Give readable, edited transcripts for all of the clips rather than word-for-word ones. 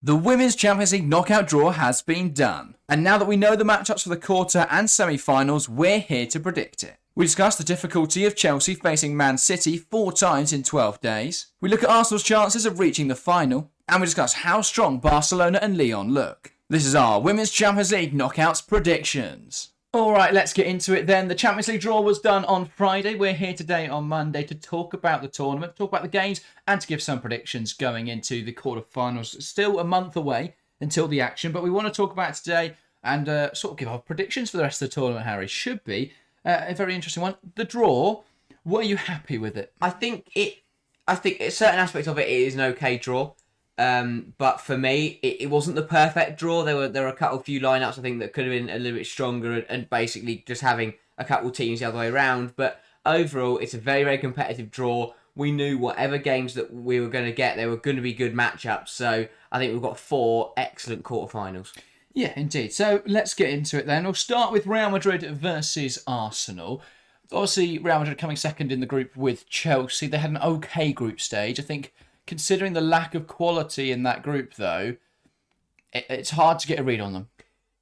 The Women's Champions League knockout draw has been done. And now that we know the matchups for the quarter and semi-finals, we're here to predict it. We discuss the difficulty of Chelsea facing Man City 4 times in 12 days. We look at Arsenal's chances of reaching the final. And we discuss how strong Barcelona and Lyon look. This is our Women's Champions League knockouts predictions. Alright, let's get into it then. The Champions League draw was done on Friday. We're here today on Monday to talk about the tournament, talk about the games, and to give some predictions going into the quarterfinals. Still a month away until the action, but we want to talk about it today and sort of give our predictions for the rest of the tournament, Harry. Should be a very interesting one. The draw, were you happy with it? I think a certain aspect of it is an okay draw. But for me, it wasn't the perfect draw. There were a few lineups I think that could have been a little bit stronger and basically just having a couple teams the other way around. But overall, it's a very, very competitive draw. We knew whatever games that we were going to get, they were going to be good matchups. So I think we've got 4 excellent quarterfinals. Yeah, indeed. So let's get into it then. We'll start with Real Madrid versus Arsenal. Obviously, Real Madrid coming second in the group with Chelsea. They had an okay group stage. I think considering the lack of quality in that group, though, it's hard to get a read on them.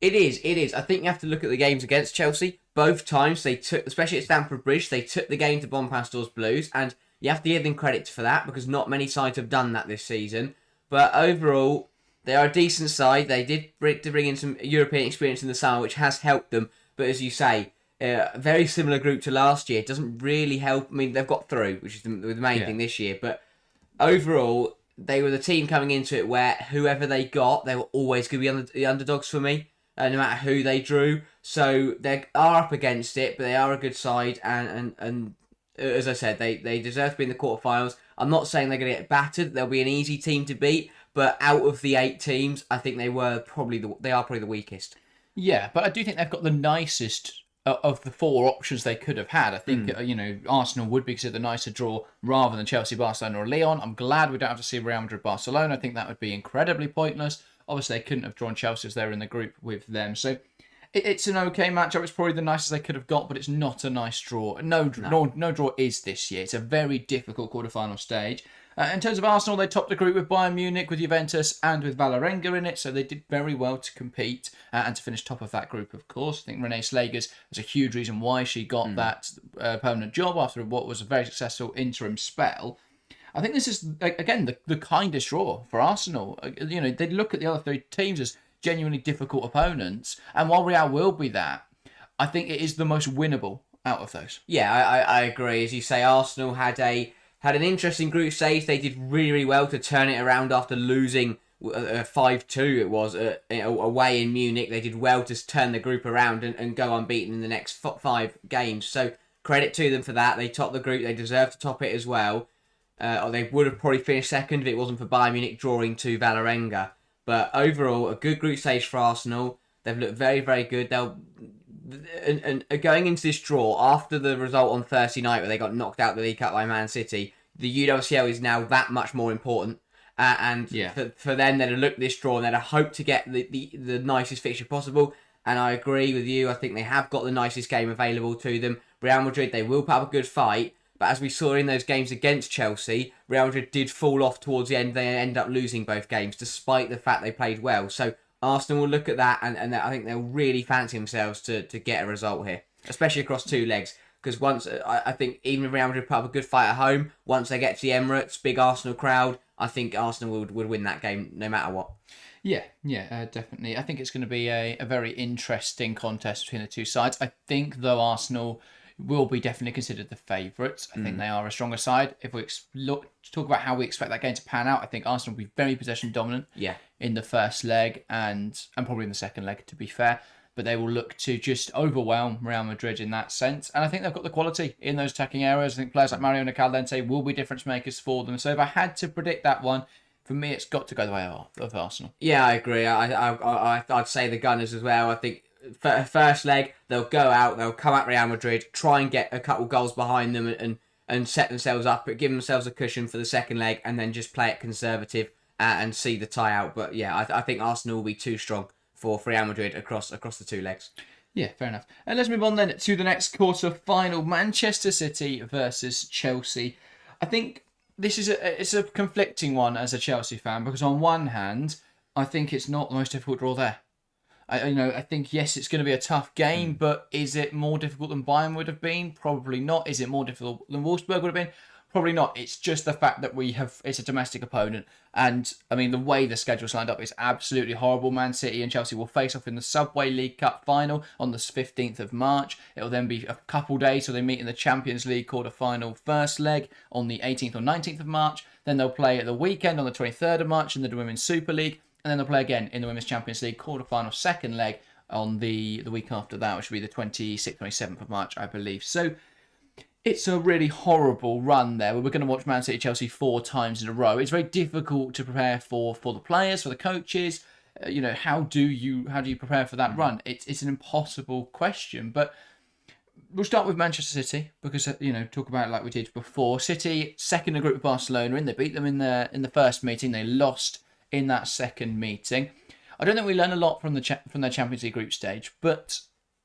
It is. I think you have to look at the games against Chelsea. Both times they took, especially at Stamford Bridge, they took the game to Bonpastor's Blues, and you have to give them credit for that because not many sides have done that this season. But overall, they are a decent side. They did bring in some European experience in the summer, which has helped them. But as you say, a very similar group to last year. It doesn't really help. I mean, they've got through, which is the main thing this year, but overall, they were the team coming into it where whoever they got, they were always going to be the underdogs for me, no matter who they drew. So they are up against it, but they are a good side, and as I said, they deserve to be in the quarterfinals. I'm not saying they're going to get battered. They'll be an easy team to beat, but out of the 8 teams, I think they are probably the weakest. Yeah, but I do think they've got the nicest of the 4 options they could have had. I think, Arsenal would be considered the nicer draw rather than Chelsea, Barcelona or Lyon. I'm glad we don't have to see Real Madrid, Barcelona. I think that would be incredibly pointless. Obviously, they couldn't have drawn Chelsea as they were in the group with them. So it's an okay matchup. It's probably the nicest they could have got, but it's not a nice draw. No draw is this year. It's a very difficult quarterfinal stage. In terms of Arsenal, they topped the group with Bayern Munich, with Juventus, and with Vålerenga in it, so they did very well to compete and to finish top of that group, of course. I think Renee Slagers is a huge reason why she got that permanent job after what was a very successful interim spell. I think this is, again, the kindest draw for Arsenal. They look at the other 3 teams as genuinely difficult opponents, and while Real will be that, I think it is the most winnable out of those. Yeah, I agree. As you say, Arsenal had an interesting group stage. They did really, really well to turn it around after losing 5-2, it was, away in Munich. They did well to turn the group around and go unbeaten in the next 5 games. So credit to them for that. They topped the group. They deserve to top it as well. Or they would have probably finished second if it wasn't for Bayern Munich drawing to Vålerenga. But overall, a good group stage for Arsenal. They've looked very, very good. And going into this draw, after the result on Thursday night where they got knocked out the League Cup by Man City, the UwCL is now that much more important. For them, they'd have looked at this draw and they'd have hoped to get the nicest fixture possible. And I agree with you. I think they have got the nicest game available to them. Real Madrid, they will put up a good fight. But as we saw in those games against Chelsea, Real Madrid did fall off towards the end. They end up losing both games, despite the fact they played well. So Arsenal will look at that, and I think they'll really fancy themselves to get a result here, especially across 2 legs. Because once, I think even if Real Madrid put up a good fight at home, once they get to the Emirates, big Arsenal crowd, I think Arsenal would win that game no matter what. Yeah, definitely. I think it's going to be a very interesting contest between the 2 sides. I think, though, Arsenal will be definitely considered the favourites. I think they are a stronger side. If we talk about how we expect that game to pan out, I think Arsenal will be very possession dominant in the first leg and probably in the second leg, to be fair. But they will look to just overwhelm Real Madrid in that sense. And I think they've got the quality in those attacking areas. I think players like Mario Caldente will be difference makers for them. So if I had to predict that one, for me, it's got to go the way of Arsenal. Yeah, I agree. I'd say the Gunners as well. I think first leg, they'll go out, they'll come at Real Madrid, try and get a couple goals behind them and set themselves up, but give themselves a cushion for the second leg and then just play it conservative and see the tie out. But yeah, I think Arsenal will be too strong for Real Madrid across the 2 legs. Yeah, fair enough. And let's move on then to the next quarter final, Manchester City versus Chelsea. I think this is it's a conflicting one as a Chelsea fan because on one hand, I think it's not the most difficult draw there. I think, yes, it's going to be a tough game, but is it more difficult than Bayern would have been? Probably not. Is it more difficult than Wolfsburg would have been? Probably not. It's just the fact that it's a domestic opponent. And, I mean, the way the schedule's lined up is absolutely horrible. Man City and Chelsea will face off in the Subway League Cup final on the 15th of March. It'll then be a couple days till they meet in the Champions League quarter-final first leg on the 18th or 19th of March. Then they'll play at the weekend on the 23rd of March in the Women's Super League. And then they'll play again in the Women's Champions League quarter-final second leg on the week after that, which will be the 26th, 27th of March, I believe. So it's a really horrible run there. We're going to watch Man City Chelsea 4 times in a row. It's very difficult to prepare for the players, for the coaches. How do you prepare for that run? It's an impossible question. But we'll start with Manchester City because talk about it like we did before. City second in a group with Barcelona, and they beat them in the first meeting. They lost in that second meeting. I don't think we learn a lot from their Champions League group stage, but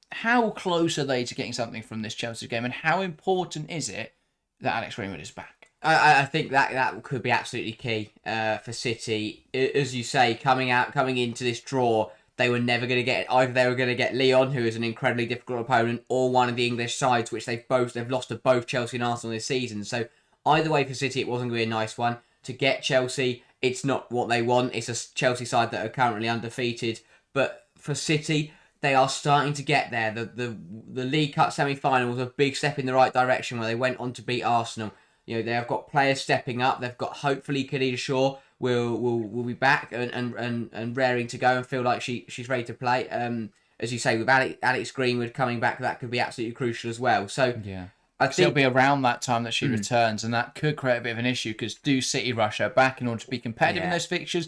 how close are they to getting something from this Chelsea game, and how important is it that Alex Greenwood is back? I think that could be absolutely key for City. As you say, coming into this draw, they were never going to get either. They were going to get Lyon, who is an incredibly difficult opponent, or one of the English sides, which they've lost to both Chelsea and Arsenal this season. So either way for City, it wasn't going to be a nice one. To get Chelsea, it's not what they want. It's a Chelsea side that are currently undefeated. But for City, they are starting to get there. The League Cup semi-final was a big step in the right direction where they went on to beat Arsenal. They have got players stepping up. They've got, hopefully, Khadija Shaw will be back and raring to go and feel like she's ready to play. As you say, with Alex Greenwood coming back, that could be absolutely crucial as well. So yeah. I think it'll be around that time that she returns, and that could create a bit of an issue because do City rush her back in order to be competitive in those fixtures,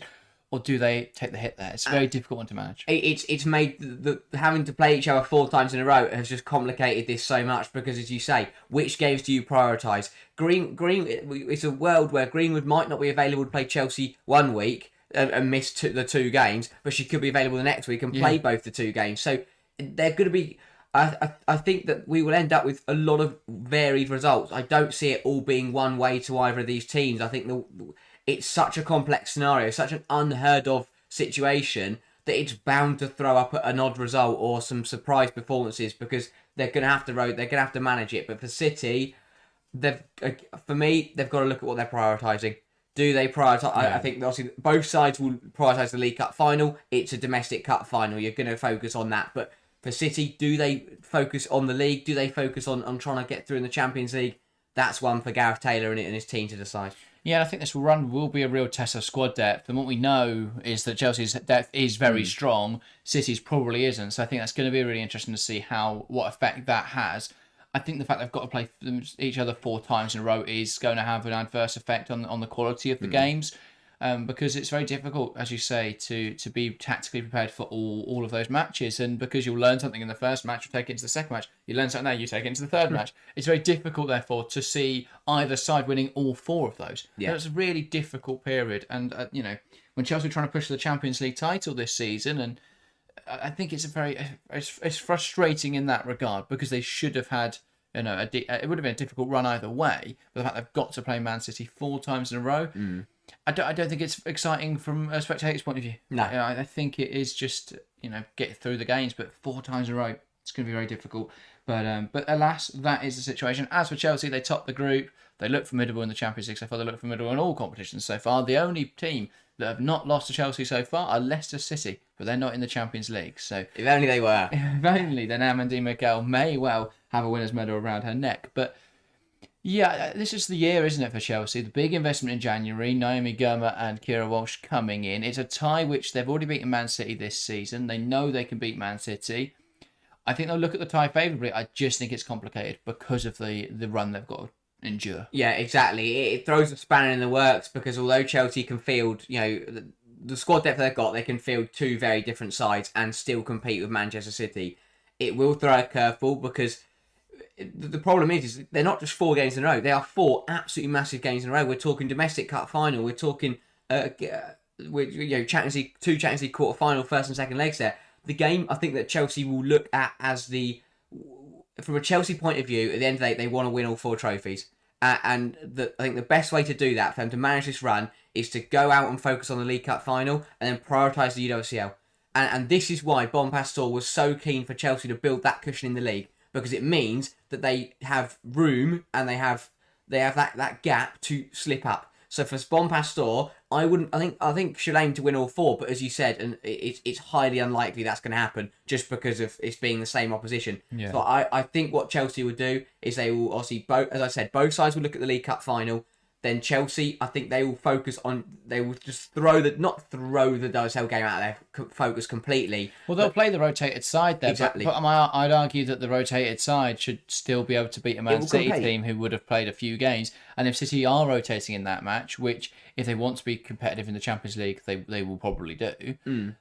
or do they take the hit there? It's a very difficult one to manage. It's made having to play each other 4 times in a row has just complicated this so much because, as you say, which games do you prioritise? It's a world where Greenwood might not be available to play Chelsea one week and miss the 2 games, but she could be available the next week and play both the 2 games. So they're going to be. I think that we will end up with a lot of varied results. I don't see it all being one way to either of these teams. I think it's such a complex scenario, such an unheard of situation that it's bound to throw up an odd result or some surprise performances because they're going to have to manage it. But for City, for me, they've got to look at what they're prioritising. Do they prioritise? I think obviously both sides will prioritise the League Cup final. It's a domestic cup final. You're going to focus on that, but for City, do they focus on the league? Do they focus on trying to get through in the Champions League? That's one for Gareth Taylor and his team to decide. Yeah, I think this run will be a real test of squad depth. And what we know is that Chelsea's depth is very strong. City's probably isn't. So I think that's going to be really interesting to see what effect that has. I think the fact they've got to play each other 4 times in a row is going to have an adverse effect on the quality of the games. Because it's very difficult, as you say, to be tactically prepared for all of those matches. And because you'll learn something in the first match, you take it into the second match. You learn something there, you take it into the third match. It's very difficult, therefore, to see either side winning all 4 of those. Yeah. It's a really difficult period. And, when Chelsea are trying to push the Champions League title this season, and I think it's frustrating in that regard because they should have had, it would have been a difficult run either way. But the fact they've got to play Man City 4 times in a row, I don't think it's exciting from a spectator's point of view. No. I think it is just, get through the games, but 4 times in a row, it's going to be very difficult. But alas, that is the situation. As for Chelsea, they top the group. They look formidable in the Champions League so far. They look formidable in all competitions so far. The only team that have not lost to Chelsea so far are Leicester City, but they're not in the Champions League. So if only they were. If only, then Amandine Miguel may well have a winner's medal around her neck. But yeah, this is the year, isn't it, for Chelsea? The big investment in January, Naomi Girma and Kira Walsh coming in. It's a tie which they've already beaten Man City this season. They know they can beat Man City. I think they'll look at the tie favourably. I just think it's complicated because of the run they've got to endure. Yeah, exactly. It throws a spanner in the works because although Chelsea can field, the squad depth they've got, they can field 2 very different sides and still compete with Manchester City. It will throw a curveball because the problem is they're not just 4 games in a row. They are 4 absolutely massive games in a row. We're talking domestic cup final. We're talking Champions League 2 Champions League quarter final, first and second legs there. The game I think that Chelsea will look at as from a Chelsea point of view, at the end of the day, they want to win all 4 trophies. I think the best way to do that, for them to manage this run, is to go out and focus on the League Cup final and then prioritise the UwCL. And this is why Bon Pastor was so keen for Chelsea to build that cushion in the league, because it means that they have room and they have that gap to slip up. So for Bon Pastor, I think should aim to win all 4, but as you said, and it's highly unlikely that's going to happen just because of it's being the same opposition. Yeah. So I think what Chelsea would do is they will obviously as I said, both sides will look at the League Cup final. Then Chelsea, I think they will focus on. They will just not throw the WSL game out of their focus completely. Well, they'll play the rotated side there, Exactly. but I'd argue that the rotated side should still be able to beat a Man City team who would have played a few games. And if City are rotating in that match, which if they want to be competitive in the Champions League, they will probably do.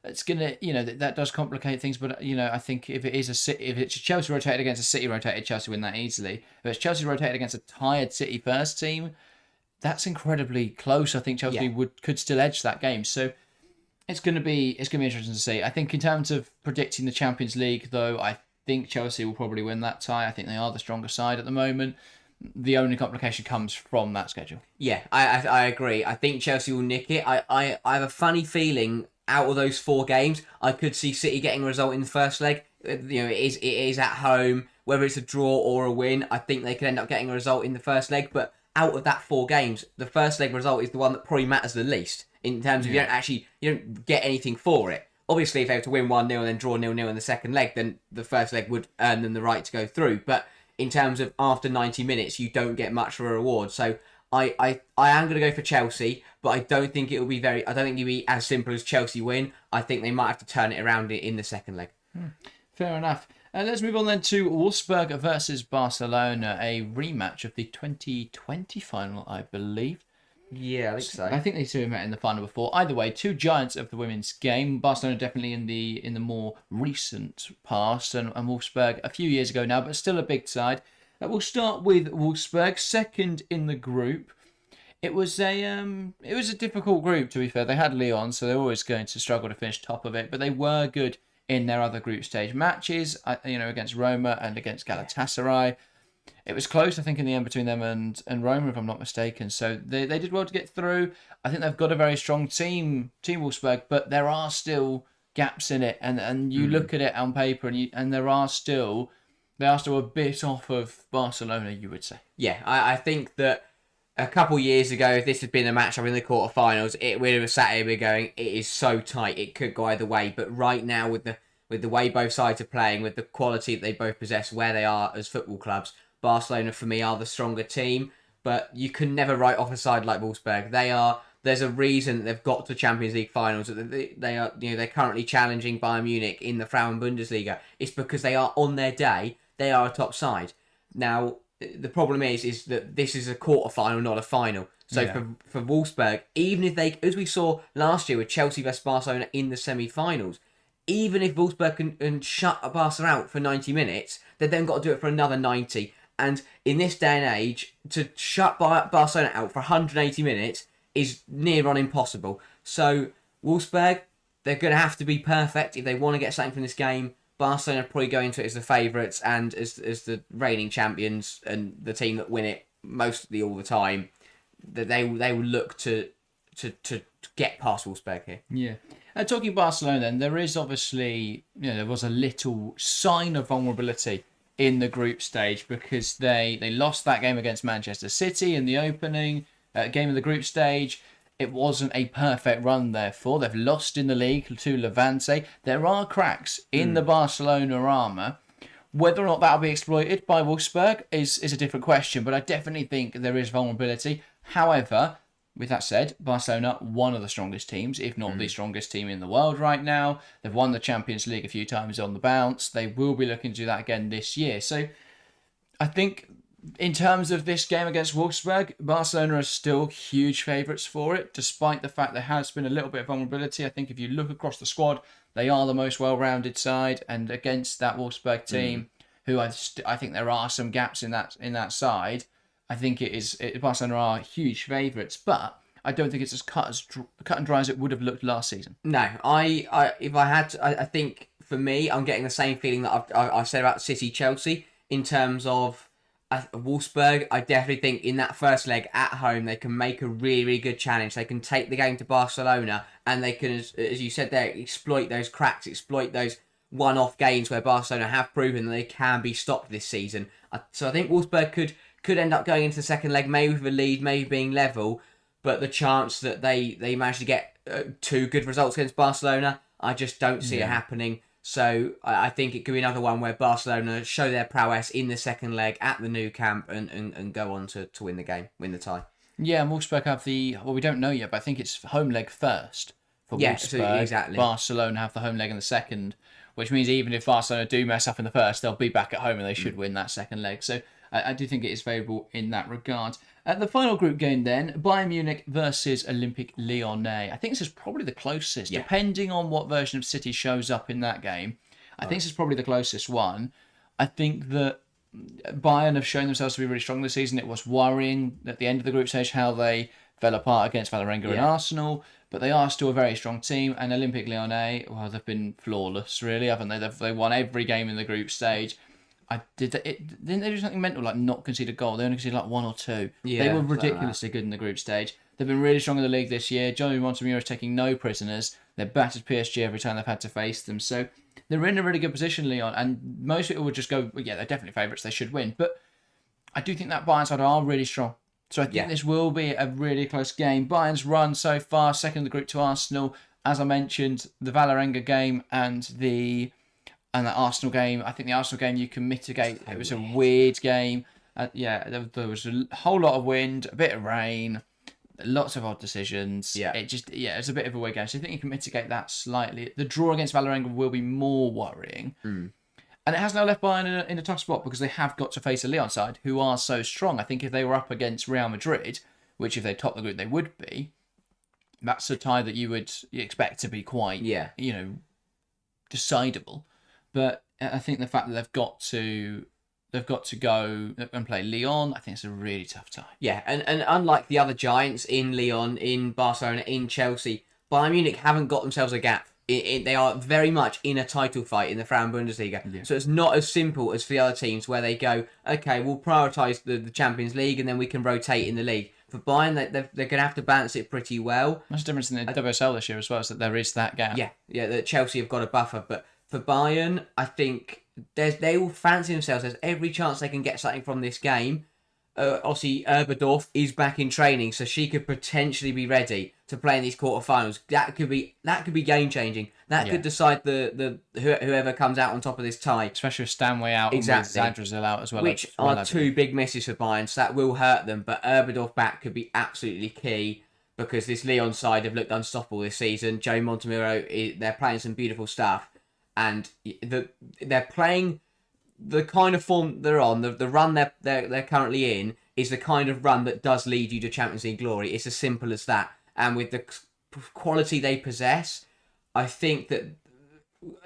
It's gonna, that does complicate things. But I think if it's a Chelsea rotated against a City rotated, Chelsea win that easily. If it's Chelsea rotated against a tired City first team, that's incredibly close. I think Chelsea could still edge that game. So it's going to be interesting to see. I think in terms of predicting the Champions League, though, I think Chelsea will probably win that tie. I think they are the stronger side at the moment. The only complication comes from that schedule. Yeah, I agree. I think Chelsea will nick it. I have a funny feeling out of those 4 games, I could see City getting a result in the first leg. It is at home. Whether it's a draw or a win, I think they could end up getting a result in the first leg, but out of that 4 games, the first leg result is the one that probably matters the least in terms of you don't get anything for it. Obviously, if they were to win 1-0 and then draw 0-0 in the second leg, then the first leg would earn them the right to go through. But in terms of after 90 minutes, you don't get much for a reward. So I am going to go for Chelsea, but I don't think it'll be as simple as Chelsea win. I think they might have to turn it around in the second leg. Fair enough. Let's move on then to Wolfsburg versus Barcelona, a rematch of the 2020 final, I believe. Yeah, I think so. I think they two met in the final before. Either way, 2 giants of the women's game. Barcelona definitely in the more recent past, and Wolfsburg a few years ago now, but still a big side. We'll start with Wolfsburg, second in the group. It was a difficult group, to be fair. They had Lyon, so they're always going to struggle to finish top of it, but they were good in their other group stage matches, against Roma and against Galatasaray. It was close, I think, in the end between them and Roma, if I'm not mistaken. So they did well to get through. I think they've got a very strong team Wolfsburg, but there are still gaps in it. And you look at it on paper, and they are still a bit off of Barcelona, you would say. Yeah, I think that a couple of years ago, if this had been a matchup in the quarterfinals, we'd have sat here we're going, it is so tight, it could go either way. But right now, with the way both sides are playing, with the quality that they both possess, where they are as football clubs, Barcelona for me are the stronger team. But you can never write off a side like Wolfsburg. There's a reason they've got to Champions League finals. They're currently challenging Bayern Munich in the Frauen Bundesliga. It's because they are on their day. They are a top side. Now, the problem is that this is a quarter-final, not a final. So for Wolfsburg, even if they, as we saw last year with Chelsea versus Barcelona in the semi-finals, even if Wolfsburg can shut Barca out for 90 minutes, they've then got to do it for another 90. And in this day and age, to shut Barcelona out for 180 minutes is near on impossible. So Wolfsburg, they're going to have to be perfect if they want to get something from this game. Barcelona probably go into it as the favourites and as the reigning champions and the team that win it mostly all the time. That they will look to get past Wolfsburg here. Yeah. Talking Barcelona, then there is obviously there was a little sign of vulnerability in the group stage because they lost that game against Manchester City in the opening game of the group stage. It wasn't a perfect run, therefore. They've lost in the league to Levante. There are cracks in the Barcelona armour. Whether or not that'll be exploited by Wolfsburg is a different question, but I definitely think there is vulnerability. However, with that said, Barcelona, one of the strongest teams, if not the strongest team in the world right now. They've won the Champions League a few times on the bounce. They will be looking to do that again this year. So I think in terms of this game against Wolfsburg, Barcelona are still huge favourites for it, despite the fact there has been a little bit of vulnerability. I think if you look across the squad, they are the most well-rounded side, and against that Wolfsburg team, who I think there are some gaps in that side, I think Barcelona are huge favourites, but I don't think it's as cut and dry as it would have looked last season. No, I think for me, I'm getting the same feeling that I've said about City Chelsea in terms of Wolfsburg, I definitely think in that first leg at home, they can make a really, really good challenge. They can take the game to Barcelona and they can, as you said there, exploit those cracks, exploit those one-off games where Barcelona have proven that they can be stopped this season. So I think Wolfsburg could end up going into the second leg, maybe with a lead, maybe being level, but the chance that they manage to get 2 good results against Barcelona, I just don't see it happening. So I think it could be another one where Barcelona show their prowess in the second leg at the new camp and go on to win the game, win the tie. Yeah, and Wolfsburg have we don't know yet, but I think it's home leg first for Wolfsburg. Exactly. Barcelona have the home leg in the second, which means even if Barcelona do mess up in the first, they'll be back at home and they should win that second leg. So I do think it is favourable in that regard. The final group game then, Bayern Munich versus Olympique Lyonnais. I think this is probably the closest, depending on what version of City shows up in that game. I think this is probably the closest one. I think that Bayern have shown themselves to be really strong this season. It was worrying at the end of the group stage how they fell apart against Valerenga and Arsenal, but they are still a very strong team. And Olympique Lyonnais, well, they've been flawless, really, haven't they? They won every game in the group stage. Didn't they do something mental like not concede a goal? They only conceded like 1 or 2. Yeah, they were ridiculously good in the group stage. They've been really strong in the league this year. Johnny Montemurro is taking no prisoners. They've battered PSG every time they've had to face them. So they're in a really good position, Lyon. And most people would just go, well, yeah, they're definitely favourites. They should win. But I do think that Bayern side are really strong. So I think this will be a really close game. Bayern's run so far, second in the group to Arsenal. As I mentioned, the Valerenga game and the Arsenal game. I think the Arsenal game you can mitigate. It was a weird game. There was a whole lot of wind, a bit of rain, lots of odd decisions. It's a bit of a weird game. So I think you can mitigate that slightly. The draw against Valerenga will be more worrying. And it has now left Bayern in a tough spot because they have got to face a Lyon side who are so strong. I think if they were up against Real Madrid, which if they top the group they would be, that's a tie that you expect to be quite, decidable. But I think the fact that they've got to go and play Lyon, I think it's a really tough tie. Yeah, and unlike the other giants in Lyon, in Barcelona, in Chelsea, Bayern Munich haven't got themselves a gap. They are very much in a title fight in the Frauen Bundesliga. Yeah. So it's not as simple as for the other teams where they go, okay, we'll prioritise the Champions League and then we can rotate in the league. For Bayern, they're going to have to balance it pretty well. That's the difference in the WSL this year as well, is that there is that gap. Yeah, that Chelsea have got a buffer. But for Bayern, I think they will fancy themselves. There's every chance they can get something from this game. Obviously, Erberdorf is back in training, so she could potentially be ready to play in these quarterfinals. That could be game changing. That could decide the whoever comes out on top of this tie. Especially with Stanway out, exactly, and with Zadrazil out as well. Which are 2 big misses for Bayern, so that will hurt them. But Erberdorf back could be absolutely key because this Lyon side have looked unstoppable this season. Joe Montemurro, they're playing some beautiful stuff, and they're playing the kind of form they're on, the run they're currently in is the kind of run that does lead you to Champions League glory. It's as simple as that. And with the quality they possess, I think that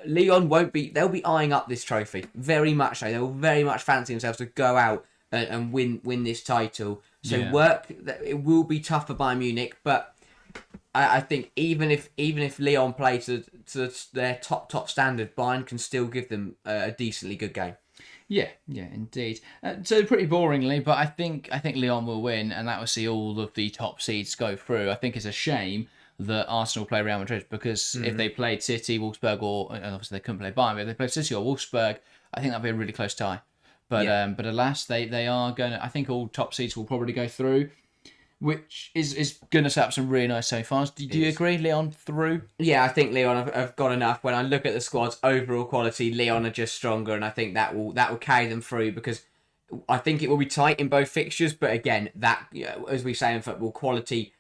Lyon they'll be eyeing up this trophy. Very much so. They'll very much fancy themselves to go out and win this title. So it will be tough for Bayern Munich, but I think even if Lyon play to their top standard, Bayern can still give them a decently good game. Yeah, indeed. So pretty boringly, but I think Lyon will win, and that will see all of the top seeds go through. I think it's a shame that Arsenal play Real Madrid because if they played City, Wolfsburg, and obviously they couldn't play Bayern, but if they played City or Wolfsburg, I think that'd be a really close tie. But alas, they are going to. I think all top seeds will probably go through, which is going to set up some really nice semi-finals. Do you agree, Lyon through? Yeah, I think Lyon have got enough. When I look at the squad's overall quality, Lyon are just stronger, and I think that will carry them through because I think it will be tight in both fixtures. But again, that as we say in football, quality,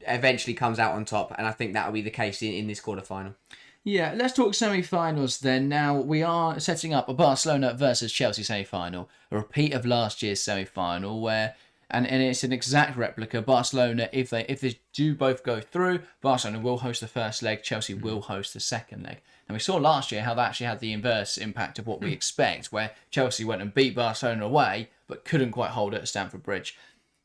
eventually comes out on top, and I think that will be the case in this quarterfinal. Yeah, let's talk semi-finals then. Now, we are setting up a Barcelona versus Chelsea semi-final, a repeat of last year's semi-final where, and it's an exact replica. Barcelona, if they do both go through, Barcelona will host the first leg, Chelsea will host the second leg. And we saw last year how that actually had the inverse impact of what we expect, where Chelsea went and beat Barcelona away, but couldn't quite hold it at Stamford Bridge.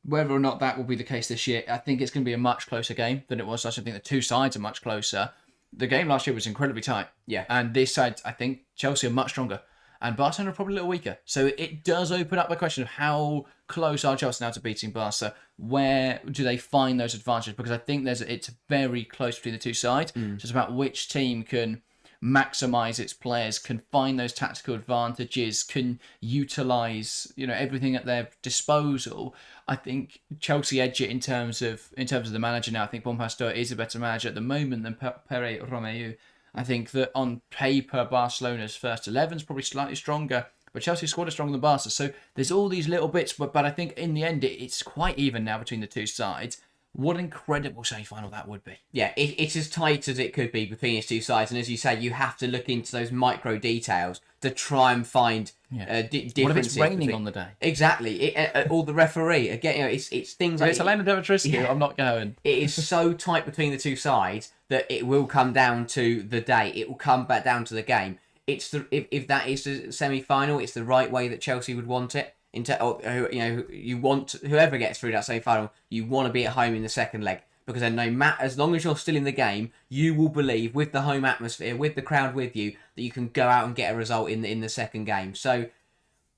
Whether or not that will be the case this year, I think it's going to be a much closer game than it was last year. I think the two sides are much closer. The game last year was incredibly tight. Yeah. And this side, I think Chelsea are much stronger. and Barcelona are probably a little weaker. So it does open up the question of how close are Chelsea now to beating Barca? Where do they find those advantages? Because I think it's very close between the two sides. So it's about which team can maximise its players, can find those tactical advantages, can utilise everything at their disposal. I think Chelsea edge it in terms of the manager now. I think Bon Pastor is a better manager at the moment than Pere Romeu. I think that on paper Barcelona's first 11 is probably slightly stronger, but Chelsea squad is stronger than Barca. So there's all these little bits, but I think in the end it's quite even now between the two sides. What an incredible semi-final that would be. Yeah, it's as tight as it could be between its two sides. And as you say, you have to look into those micro details to try and find differences. What if it's raining on the day? Exactly. Or the referee. Again, it's things like... It's Elena Demetrescu, I'm not going. It is so tight between the two sides that it will come down to the day. It will come back down to the game. If that is the semi-final, it's the right way that Chelsea would want it. You want whoever gets through that semi-final, you want to be at home in the second leg, because then as long as you're still in the game, you will believe, with the home atmosphere, with the crowd with you, that you can go out and get a result in the second game. So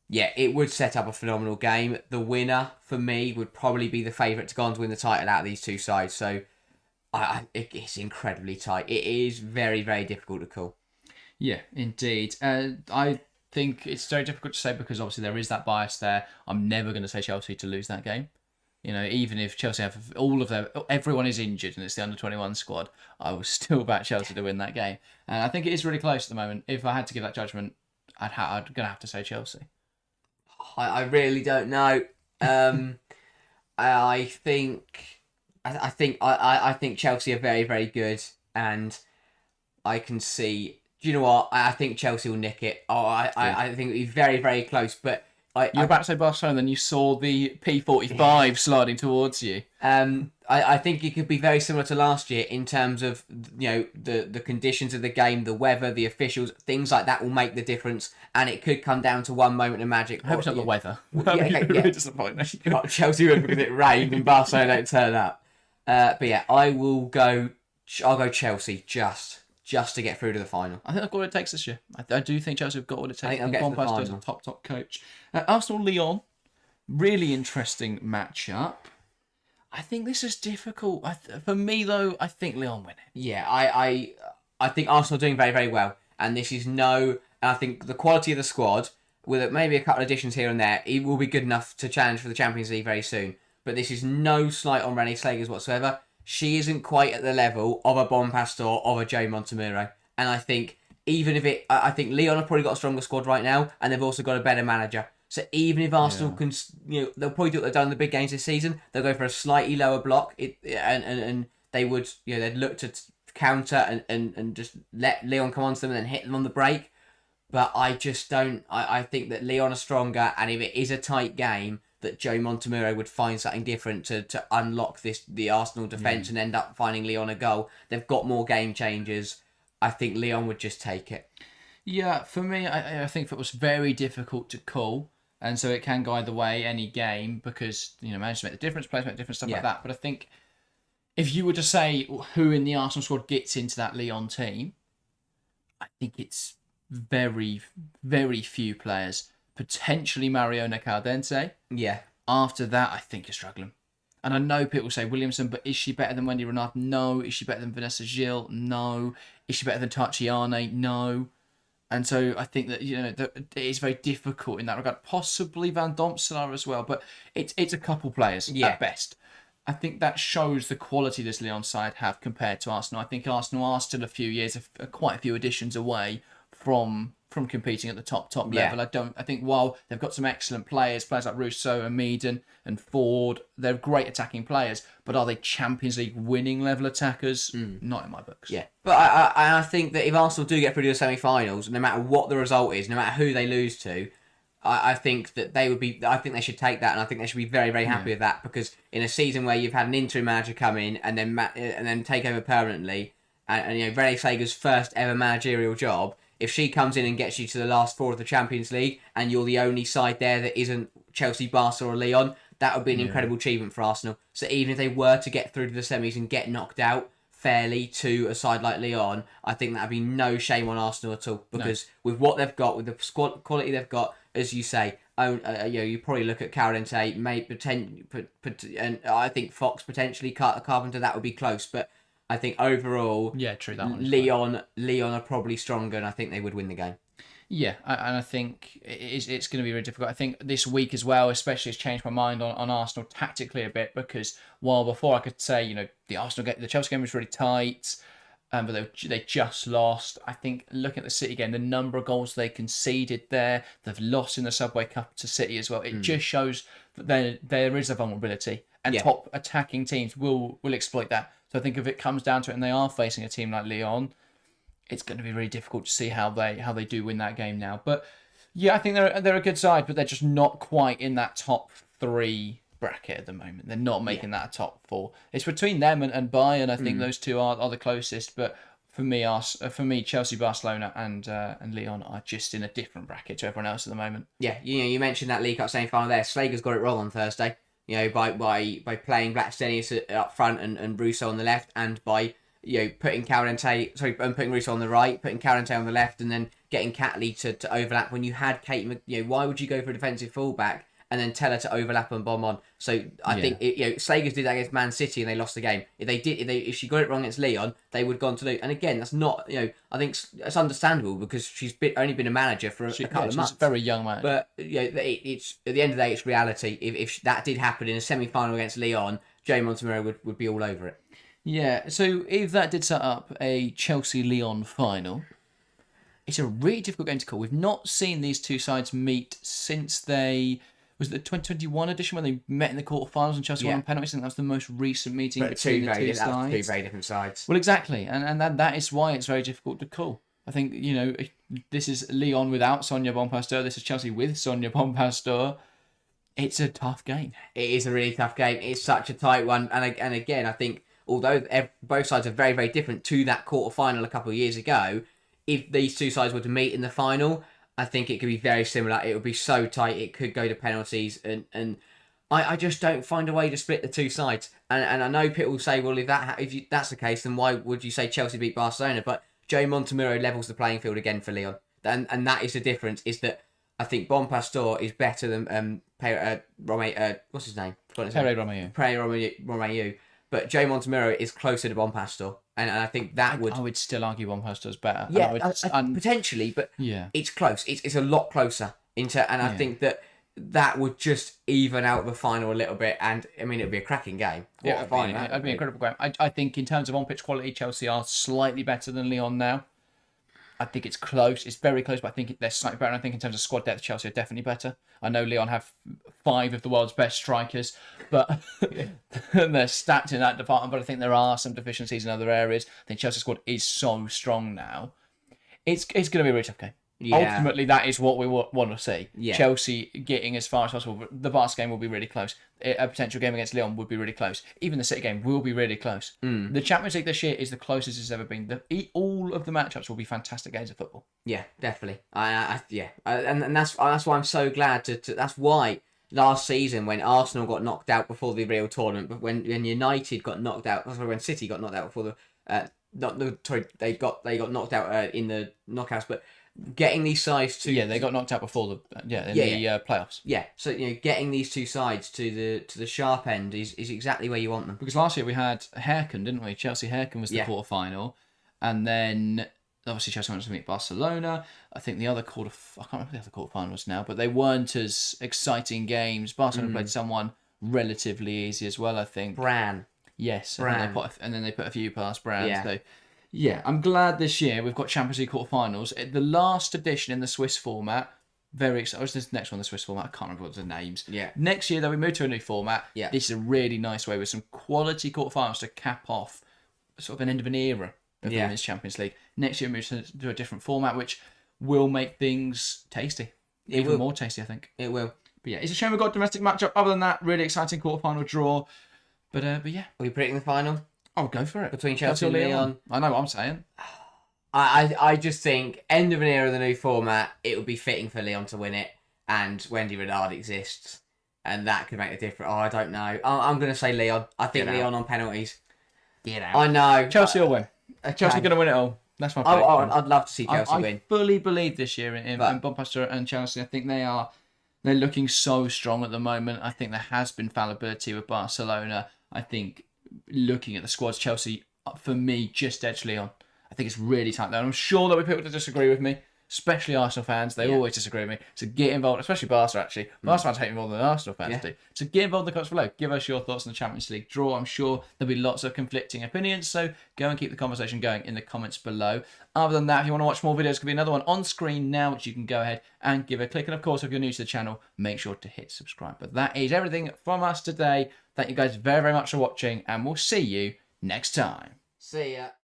yeah, it would set up a phenomenal game. The winner for me would probably be the favourite to go on to win the title out of these two sides. So it's incredibly tight. It is very, very difficult to call. Yeah, indeed. I think it's very difficult to say because obviously there is that bias there. I'm never going to say Chelsea to lose that game. Even if Chelsea have everyone is injured and it's the under-21 squad, I will still back Chelsea to win that game. And I think it is really close at the moment. If I had to give that judgment, I'm going to have to say Chelsea. I really don't know. I think Chelsea are very, very good, and I can see. Do you know what? I think Chelsea will nick it. I think it'll be very, very close. But you were about to say Barcelona, then you saw the P45 sliding towards you. I think it could be very similar to last year in terms of the conditions of the game, the weather, the officials, things like that will make the difference, and it could come down to one moment of magic. I hope it's not the weather. Really disappointing. Chelsea win because it rained and Barcelona don't turn up. But yeah, I'll go Chelsea just to get through to the final. I think they've got what it takes this year. I do think Chelsea have got what it takes. I think they'll get to the final. Is a top coach. Arsenal-Lyon, really interesting matchup. I think this is difficult. For me, though, I think Lyon win it. Yeah, I think Arsenal are doing very, very well. And this is I think the quality of the squad, with maybe a couple of additions here and there, it will be good enough to challenge for the Champions League very soon. But this is no slight on Renée Slagers whatsoever. She isn't quite at the level of a Bon Pastor, of a Joe Montemuro. And I think I think Lyon have probably got a stronger squad right now, and they've also got a better manager. So even if Arsenal can, they'll probably do what they've done in the big games this season. They'll go for a slightly lower block, and they would, they'd look to counter and just let Lyon come onto them and then hit them on the break. But I just don't. I think that Lyon are stronger, and if it is a tight game, that Joe Montemuro would find something different to unlock the Arsenal defence and end up finding Lyon a goal. They've got more game changers. I think Lyon would just take it. Yeah, for me, I think it was very difficult to call, and so it can go either way any game because managers make the difference, players make different stuff like that. But I think if you were to say who in the Arsenal squad gets into that Lyon team, I think it's very, very few players. Potentially Mariona Caldente. Yeah. After that, I think you're struggling. And I know people say Williamson, but is she better than Wendy Renard? No. Is she better than Vanessa Gilles? No. Is she better than Tatiana? No. And so I think that that it is very difficult in that regard. Possibly Van Domselaar as well, but it's a couple players at best. I think that shows the quality this Lyon side have compared to Arsenal. I think Arsenal are still a few years, quite a few additions away from competing at the top level. I think while they've got some excellent players like Rousseau and Meaden and Ford, they're great attacking players, but are they Champions League winning level attackers? Not in my books. Yeah, but I think that if Arsenal do get through to the semi-finals, no matter what the result is, no matter who they lose to, I think that they would be. I think they should take that, and I think they should be very, very happy with that, because in a season where you've had an interim manager come in and then take over permanently, and Renée Slagers' first ever managerial job. If she comes in and gets you to the last four of the Champions League and you're the only side there that isn't Chelsea, Barca or Lyon, that would be an incredible achievement for Arsenal. So even if they were to get through to the semis and get knocked out, fairly to a side like Lyon, I think that'd be no shame on Arsenal at all. Because with what they've got, with the squad quality they've got, as you say, you probably look at Carolente, and I think Fox potentially Carpenter. That would be close, but I think overall, yeah, true. That one. Lyon are probably stronger, and I think they would win the game. Yeah, and I think it's going to be really difficult. I think this week as well, especially, has changed my mind on Arsenal tactically a bit, because while before I could say, the Chelsea game was really tight, but they just lost. I think looking at the City game, the number of goals they conceded there, they've lost in the Subway Cup to City as well. It just shows that there is a vulnerability, and top attacking teams will exploit that. So I think if it comes down to it, and they are facing a team like Lyon, it's going to be really difficult to see how they do win that game now. But yeah, I think they're a good side, but they're just not quite in that top 3 bracket at the moment. They're not making that a top 4. It's between them and Bayern. I think those two are the closest. But for me, Chelsea, Barcelona, and Lyon are just in a different bracket to everyone else at the moment. Yeah, you mentioned that League Cup semi-final there. Slager's got it wrong on Thursday. By playing Blackstenius up front and Russo on the left, and by putting putting Russo on the right, putting Carente on the left, and then getting Catley to overlap. When you had Kate, why would you go for a defensive fullback and then tell her to overlap and bomb on? So I think Slagers did that against Man City and they lost the game. If she got it wrong against Lyon, they would have gone to lose. And again, that's not I think it's understandable because she's only been a manager for a couple of months. She's a very young manager. But it's at the end of the day, it's reality. If that did happen in a semi-final against Lyon, Joe Montemurro would be all over it. Yeah, so if that did set up a Chelsea-Lyon final, it's a really difficult game to call. We've not seen these two sides meet since was it the 2021 edition when they met in the quarterfinals and Chelsea won on penalties? I think that was the most recent meeting between the two sides. Two very different sides. Well, exactly, and that is why it's very difficult to call. I think, this is Lyon without Sonia Bonpastor, this is Chelsea with Sonia Bonpastor. It's a tough game. It is a really tough game. It's such a tight one, and again, I think, although both sides are very, very different to that quarter-final a couple of years ago, if these two sides were to meet in the final, I think it could be very similar. It would be so tight, it could go to penalties, and I just don't find a way to split the two sides. And I know people will say, well, if that's the case, then why would you say Chelsea beat Barcelona? But Joe Montemurro levels the playing field again for Lyon. And that is the difference, is that I think Bonpastor is better than what's his name? Pere Romeu. But Joe Montemurro is closer to Bonpastor, and I think that I would still argue Bonpastor's better. Yeah, potentially, but it's close. It's a lot closer. I think that would just even out the final a little bit, and I mean, it would be a cracking game. It'd be an incredible game. I think in terms of on-pitch quality, Chelsea are slightly better than Lyon now. I think it's close. It's very close, but I think they're slightly better. And I think in terms of squad depth, Chelsea are definitely better. I know Lyon have 5 of the world's best strikers, but they're stacked in that department. But I think there are some deficiencies in other areas. I think Chelsea's squad is so strong now. It's going to be a really tough game. Yeah. Ultimately, that is what we want to see. Yeah. Chelsea getting as far as possible. But the Barca game will be really close. A potential game against Lyon would be really close. Even the City game will be really close. The Champions League this year is the closest it's ever been. All of the matchups will be fantastic games of football. Yeah, definitely. And that's why I'm so glad that's why last season when Arsenal got knocked out before the real tournament, but when United got knocked out, when City got knocked out before they got knocked out in the knockouts, but getting these sides to they got knocked out before the playoffs. Yeah, so getting these two sides to the sharp end is exactly where you want them. Because last year we had Herken, didn't we? Chelsea Herken was the quarter final, and then obviously Chelsea went to meet Barcelona. I think the other I can't remember the other quarterfinals now, but they weren't as exciting games. Barcelona played someone relatively easy as well, I think. Bran. Yes, and then they put a few past Bran. Yeah. So, yeah, I'm glad this year we've got Champions League quarterfinals. The last edition in the Swiss format, very exciting. What's this next one, the Swiss format? I can't remember what the names. Yeah. Next year, though, we move to a new format. Yeah. This is a really nice way with some quality quarterfinals to cap off sort of an end of an era of the Women's Champions League. Next year, we move to a different format, which will make things tasty. Even more tasty, I think. It will. But yeah, it's a shame we've got a domestic matchup. Other than that, really exciting quarterfinal draw. But yeah. Are we predicting the final? I'll go for it. Between Chelsea and Lyon. I know what I'm saying. I just think, end of an era of the new format, it would be fitting for Lyon to win it, and Wendy Renard exists, and that could make a difference. I don't know. I'm going to say Lyon. I think Lyon on penalties. get out. I know. Chelsea will win. Okay. Chelsea are going to win it all. That's my prediction. I'd love to see Chelsea win. I fully believe this year in But- Bob Pasta and Chelsea. I think they're looking so strong at the moment. I think there has been fallibility with Barcelona. I think looking at the squads, Chelsea, for me, just edge Lyon. I think it's really tight there. And I'm sure there'll be people that disagree with me, especially Arsenal fans. They always disagree with me. So get involved, especially Barca, actually. Barca fans hate me more than Arsenal fans do. So get involved in the comments below. Give us your thoughts on the Champions League draw. I'm sure there'll be lots of conflicting opinions. So go and keep the conversation going in the comments below. Other than that, if you want to watch more videos, could be another one on screen now, which you can go ahead and give a click. And of course, if you're new to the channel, make sure to hit subscribe. But that is everything from us today. Thank you guys very, very much for watching, and we'll see you next time. See ya.